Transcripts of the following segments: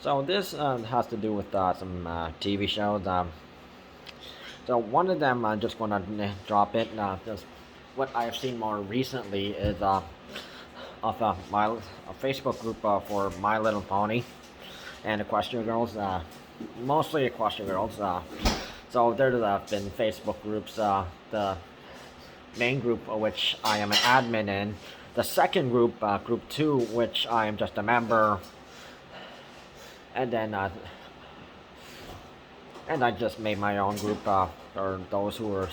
So this has to do with some TV shows. So one of them, I'm just gonna drop it. Just what I've seen more recently is of a Facebook group for My Little Pony and Equestria Girls. Mostly Equestria Girls. So there's been Facebook groups. The main group, which I am an admin in. The second group, Group Two, which I am just a member, and then and I just made my own group for those who were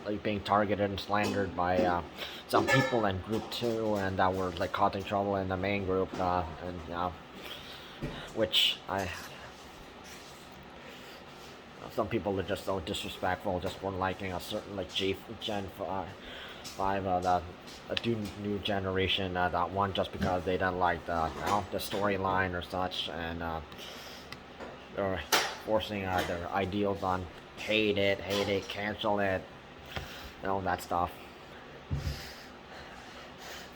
like being targeted and slandered by some people in Group Two, and that were like causing trouble in the main group, and which I some people are just so disrespectful just for liking a certain like Gen 5 the new generation that one just because they don't like the storyline or such, and they're forcing their ideals on hate it, cancel it, that stuff.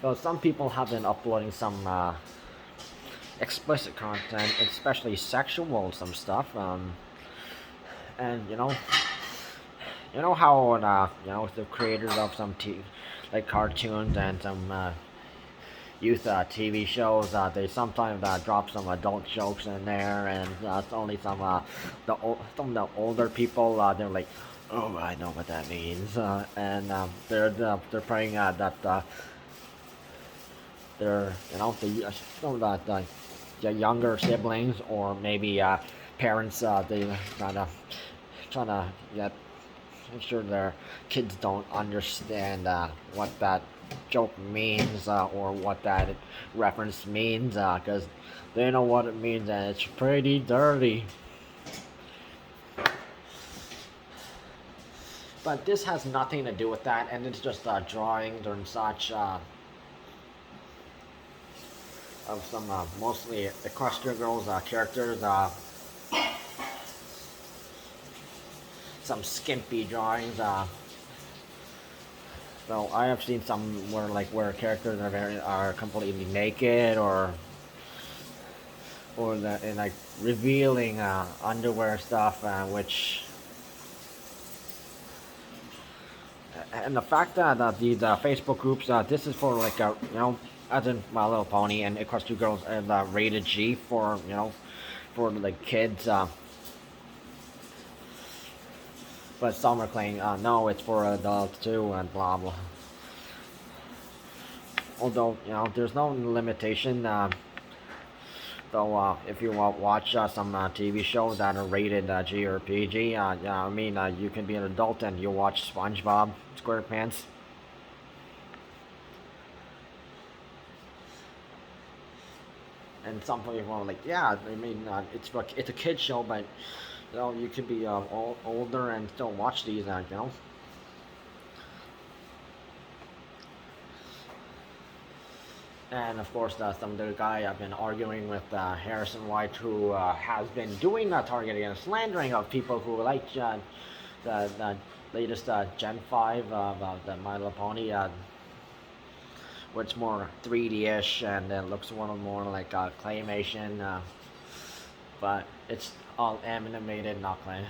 So some people have been uploading some explicit content, especially sexual some stuff, and you know how the creators of some like cartoons and some youth TV shows, they sometimes drop some adult jokes in there, and it's only some of the older people, they're like, oh, I know what that means, and they're praying that they're some of the younger siblings or maybe parents, they trying to get make sure their kids don't understand what that joke means, or what that reference means, because they know what it means and it's pretty dirty. But this has nothing to do with that, and it's just drawings and such of some mostly Equestria Girls characters, some skimpy drawings. So I have seen some where characters are completely naked, or and like revealing underwear stuff, which, and the fact that these Facebook groups, this is for like as in My Little Pony and Equestria Girls, and rated G for for like kids. But some are claiming, no, it's for adults too, and blah blah. Although, there's no limitation, though, if you watch some TV shows that are rated G or PG, yeah, I mean, you can be an adult and you watch SpongeBob SquarePants. And some people are like, yeah, I mean, it's a kid show, but you could be older and still watch these, And of course, some other guy I've been arguing with, Harrison White, who has been doing targeting and slandering of people who like the latest Gen 5 of the My Little Pony, which more 3D-ish, and it looks more like claymation, but it's all animated, not clay.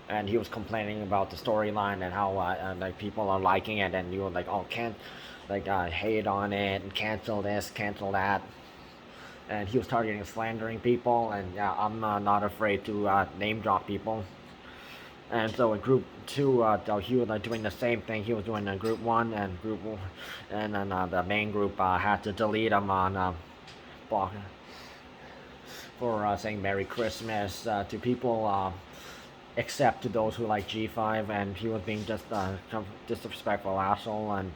And he was complaining about the storyline and how like people are liking it, and you were like, oh, can't like hate on it and cancel this, cancel that. And he was targeting and slandering people, and yeah, I'm not afraid to name drop people. And so in Group Two, he was doing the same thing he was doing in Group One, and and then the main group had to delete him on block for saying Merry Christmas to people, except to those who like G5, and he was being just disrespectful asshole, and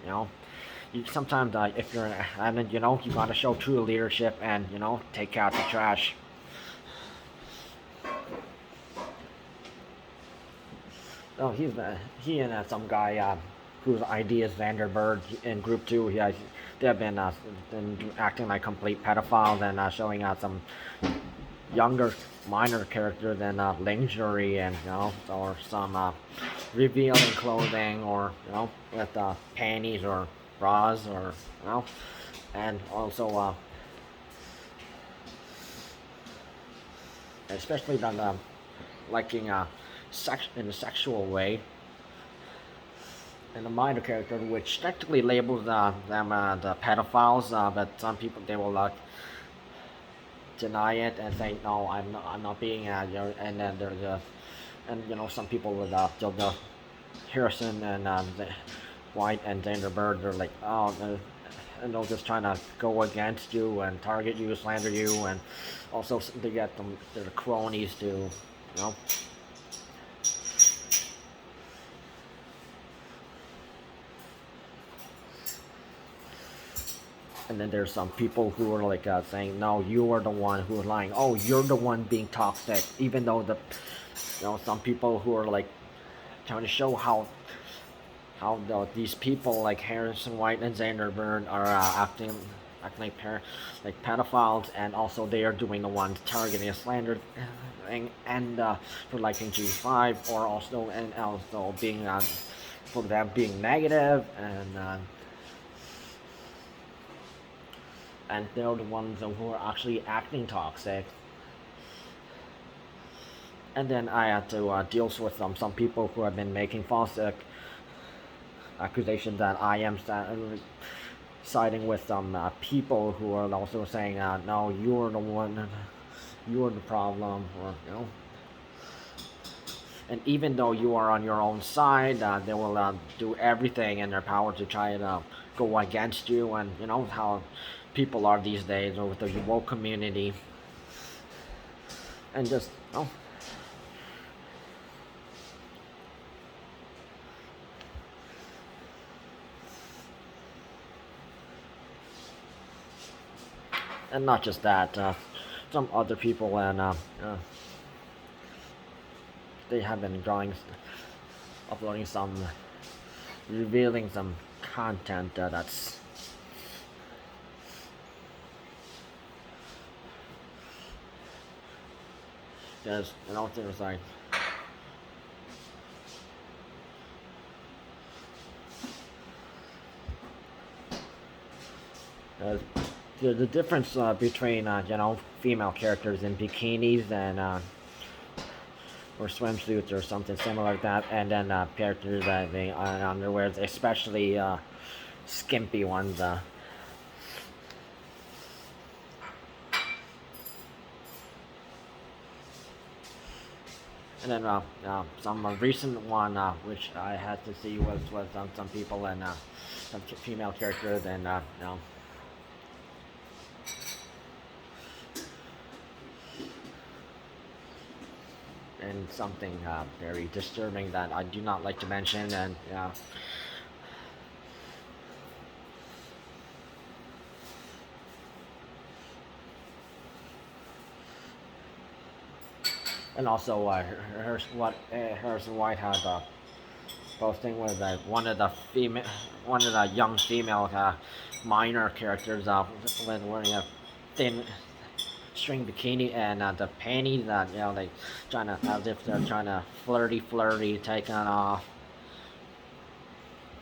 you sometimes if you're an admin, you gotta show true leadership and take out the trash. Oh, he and some guy whose ID is Zander in Group Two. They've been acting like complete pedophiles and showing out some younger minor characters than lingerie and or some revealing clothing or with panties or bras or and also especially done liking sex in a sexual way. And a minor character, which technically labels them the pedophiles, but some people they will deny it and say no, I'm not being and then there's and some people with the Harrison and the White and Zander Bird, they're like and they'll just trying to go against you and target you, slander you, and also they get their cronies to and then there's some people who are like saying, no, you are the one who are lying. Oh, you're the one being toxic. Even though some people who are like trying to show how these people like Harrison White and Zander Bird are acting like pedophiles, and also they are doing the ones targeting a slander and for liking G5, or also being for them being negative and they're the ones who are actually acting toxic. And then I had to deal with some people who have been making false accusations that I am siding with some people who are also saying, no, you're the one, you're the problem, or and even though you are on your own side, they will do everything in their power to try to go against you, and how people are these days with the woke community, and just and not just that, some other people and they have been uploading some, revealing some content that's there's there's like the difference between female characters in bikinis and or swimsuits or something similar like that, and then characters that they underwears, especially skimpy ones. And then some recent one which I had to see was some people and some female characters and and something very disturbing that I do not like to mention, and and also Harrison White had posting was that one of the young female minor characters was wearing a thin string bikini and the panties that they trying to, as if they're trying to flirty taking off.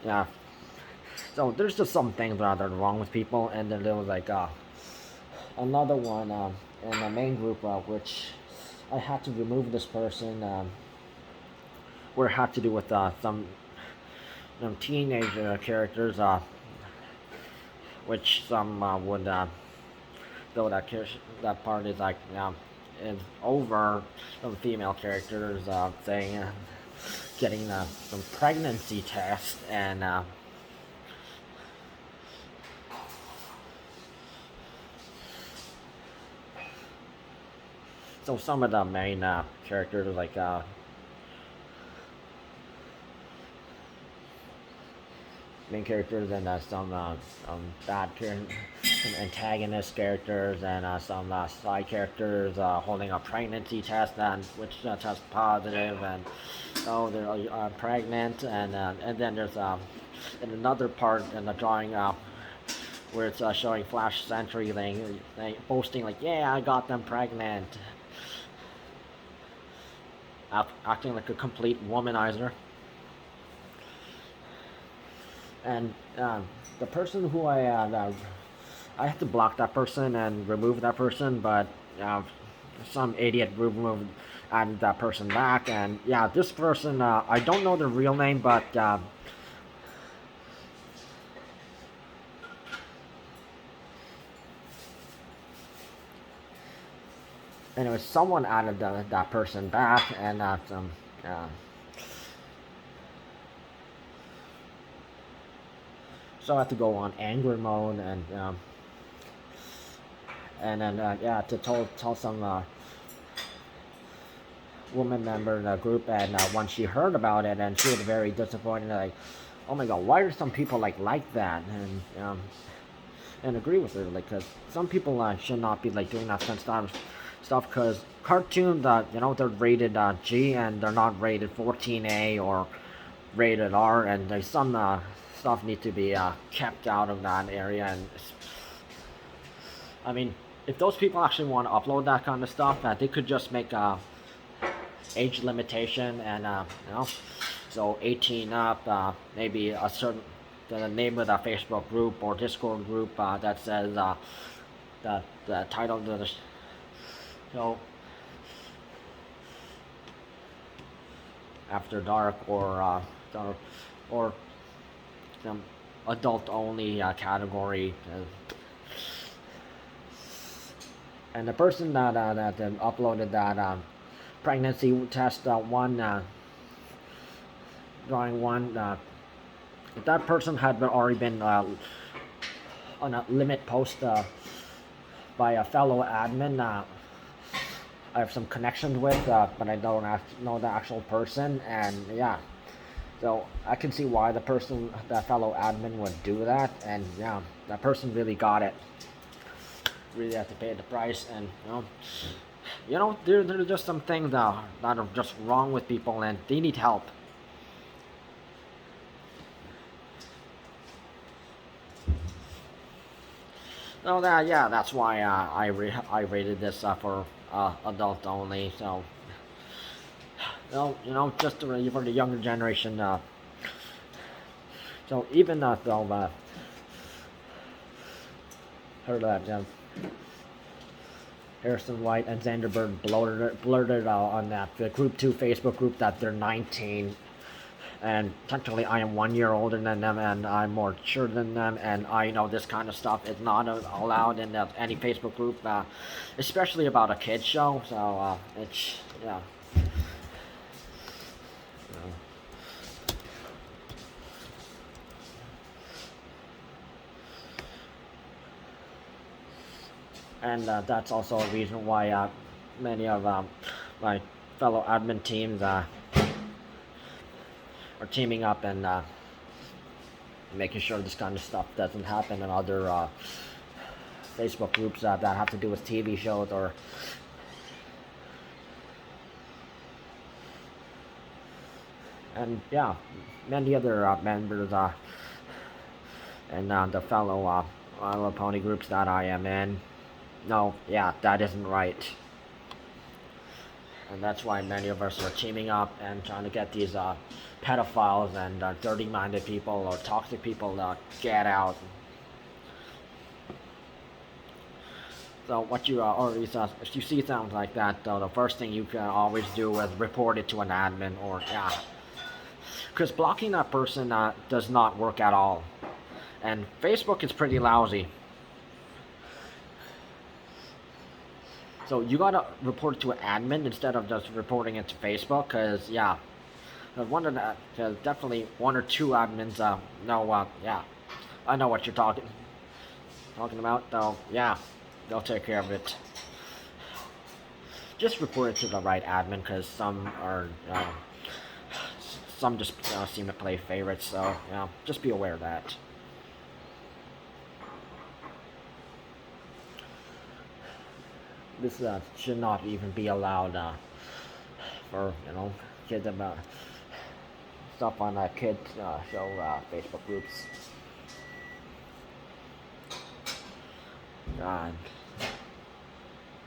Yeah. So there's just some things that are wrong with people, and then there was like another one in the main group which I had to remove this person where it had to do with some teenage characters which some would though that part is like is over some female characters saying getting some pregnancy test and so some of the main characters like main characters and some bad some antagonist characters and some side characters holding a pregnancy test and which tests positive, and they're pregnant, and then there's in another part in the drawing where it's showing Flash Sentry thing, boasting like, yeah, I got them pregnant. acting like a complete womanizer. And the person who I had to block that person and remove that person, but some idiot removed added that person back. And yeah, this person, I don't know the real name, but anyway, someone added that person back, and so I had to go on angry mode, and then yeah, to tell some woman member in the group, and when she heard about it, and she was very disappointed, like, oh my god, why are some people like that, and agree with her, like, because some people should not be like doing that kind of stuff, because cartoons, you know, they're rated G, and they're not rated 14A or rated R, and there's some stuff need to be kept out of that area. And I mean, if those people actually want to upload that kind of stuff, they could just make a age limitation, and you know, so 18 up, maybe a certain the name of the Facebook group or Discord group that says the title of the show After Dark, or some adult only category. And the person that uploaded that pregnancy test one drawing one, if that person had already been on a limit post by a fellow admin I have some connections with, but I don't know the actual person, and yeah, so I can see why that fellow admin would do that, and yeah, that person really got it. Really have to pay the price, and you know, there are just some things that are just wrong with people, and they need help. So yeah, that's why I rated this for adult only. So you know, just for the younger generation. So even though heard that Harrison White and Zander blurted out on that the Group 2 Facebook group that they're 19, and technically I am 1 year older than them, and I'm more mature than them, and I know this kind of stuff is not allowed in any Facebook group, especially about a kids show. So it's yeah. And that's also a reason why many of my fellow admin teams are teaming up and making sure this kind of stuff doesn't happen in other Facebook groups that have to do with TV shows or and yeah, many other members and the fellow pony groups that I am in. No, yeah, that isn't right. And that's why many of us are teaming up and trying to get these pedophiles and dirty-minded people or toxic people to get out. So what you already saw, if you see something like that, though, the first thing you can always do is report it to an admin, or yeah, because blocking that person does not work at all. And Facebook is pretty lousy. So you gotta report it to an admin instead of just reporting it to Facebook, because yeah, one of the definitely one or two admins know yeah, I know what you're talking about. Though yeah, they'll take care of it. Just report it to the right admin, because some just seem to play favorites. So yeah, just be aware of that. This should not even be allowed for kids about stuff on kids show Facebook groups. God.